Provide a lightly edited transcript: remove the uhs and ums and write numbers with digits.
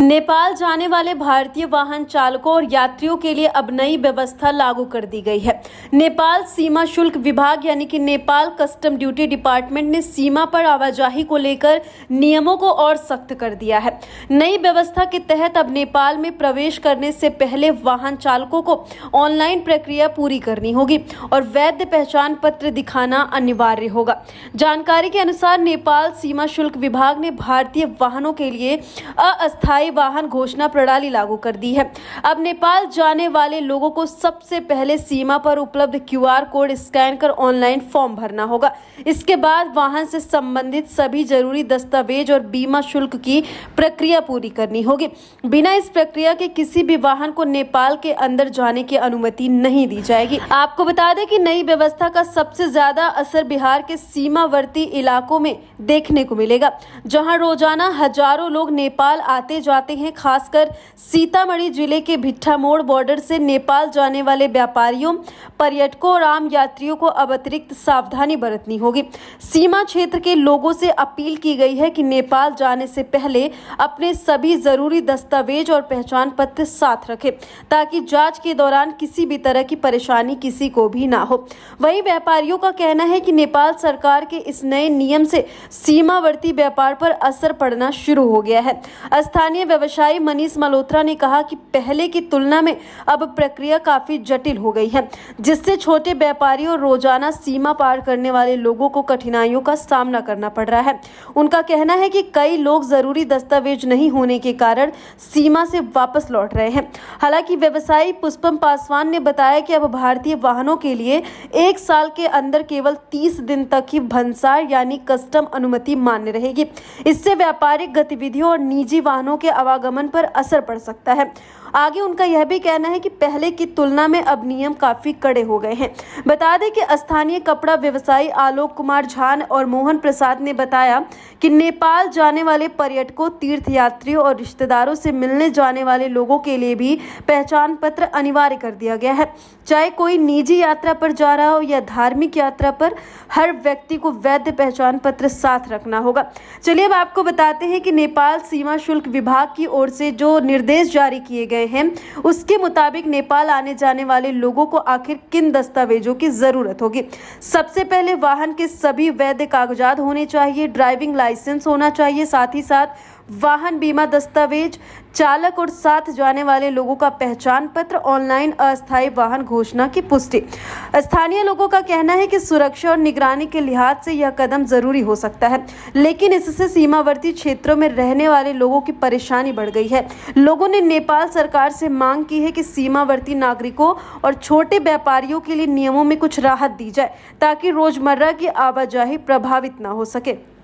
नेपाल जाने वाले भारतीय वाहन चालकों और यात्रियों के लिए अब नई व्यवस्था लागू कर दी गई है। नेपाल सीमा शुल्क विभाग यानी कि नेपाल कस्टम ड्यूटी डिपार्टमेंट ने सीमा पर आवाजाही को लेकर नियमों को और सख्त कर दिया है। नई व्यवस्था के तहत अब नेपाल में प्रवेश करने से पहले वाहन चालकों को ऑनलाइन प्रक्रिया पूरी करनी होगी और वैध पहचान पत्र दिखाना अनिवार्य होगा। जानकारी के अनुसार नेपाल सीमा शुल्क विभाग ने भारतीय वाहनों के लिए अस्थायी वाहन घोषणा प्रणाली लागू कर दी है। अब नेपाल जाने वाले लोगों को सबसे पहले सीमा पर उपलब्ध QR कोड स्कैन कर ऑनलाइन फॉर्म भरना होगा। इसके बाद वाहन से संबंधित सभी जरूरी दस्तावेज और बीमा शुल्क की प्रक्रिया पूरी करनी होगी। बिना इस प्रक्रिया के किसी भी वाहन को नेपाल के अंदर जाने की अनुमति नहीं दी जाएगी। आपको बता दें कि नई व्यवस्था का सबसे ज्यादा असर बिहार के सीमावर्ती इलाकों में देखने को मिलेगा, जहां रोजाना हजारों लोग नेपाल आते जाते हैं। खासकर सीतामढ़ी जिले के भिट्ठा मोड़ बॉर्डर से नेपाल जाने वाले व्यापारियों, पर्यटकों और आम यात्रियों को अब अतिरिक्त सावधानी बरतनी होगी। सीमा क्षेत्र के लोगों से अपील की गई है कि नेपाल जाने से पहले अपने सभी जरूरी दस्तावेज और पहचान पत्र साथ रखें, ताकि जांच के दौरान किसी भी तरह की परेशानी किसी को भी ना हो। वहीं व्यापारियों का कहना है कि नेपाल सरकार के इस नए नियम से सीमावर्ती व्यापार पर असर पड़ना शुरू हो गया है। स्थानीय व्यवसायी मनीष मल्होत्रा ने कहा कि पहले की तुलना में अब प्रक्रिया काफी जटिल हो गई है, जिससे छोटे व्यापारियों और रोजाना सीमा पार करने वाले लोगों को कठिनाइयों का सामना करना पड़ रहा है। उनका कहना है कि कई लोग जरूरी दस्तावेज नहीं होने के कारण सीमा से वापस लौट रहे हैं। हालांकि व्यवसायी पुष्पम पासवान ने बताया कि अब भारतीय वाहनों के लिए 1 साल के अंदर केवल 30 दिन तक ही भंसार यानी कस्टम अनुमति मान्य रहेगी। इससे व्यापारिक गतिविधियों और निजी वाहनों के आवागमन पर असर पड़ सकता है। आगे उनका यह भी कहना है कि पहले की तुलना में अब नियम काफी कड़े हो गए हैं। बता दें कि स्थानीय कपड़ा व्यवसायी आलोक कुमार झा और मोहन प्रसाद ने बताया कि नेपाल जाने वाले पर्यटकों, तीर्थयात्रियों और रिश्तेदारों से मिलने जाने वाले लोगों के लिए भी पहचान पत्र अनिवार्य कर दिया गया है। चाहे कोई निजी यात्रा पर जा रहा हो या धार्मिक यात्रा पर, हर व्यक्ति को वैध पहचान पत्र साथ रखना होगा। चलिए अब आपको बताते हैं कि नेपाल सीमा शुल्क विभाग की ओर से जो निर्देश जारी किए गए हैं, उसके मुताबिक नेपाल आने जाने वाले लोगों को आखिर किन दस्तावेजों की जरूरत होगी। सबसे पहले वाहन के सभी वैध कागजात होने चाहिए, ड्राइविंग लाइसेंस होना चाहिए, साथ ही साथ वाहन बीमा दस्तावेज, चालक और साथ जाने वाले लोगों का पहचान पत्र, ऑनलाइन अस्थायी वाहन घोषणा की पुष्टि। स्थानीय लोगों का कहना है कि सुरक्षा और निगरानी के लिहाज से यह कदम जरूरी हो सकता है, लेकिन इससे सीमावर्ती क्षेत्रों में रहने वाले लोगों की परेशानी बढ़ गई है। लोगों ने नेपाल सरकार से मांग की है कि सीमावर्ती नागरिकों और छोटे व्यापारियों के लिए नियमों में कुछ राहत दी जाए, ताकि रोजमर्रा की आवाजाही प्रभावित न हो सके।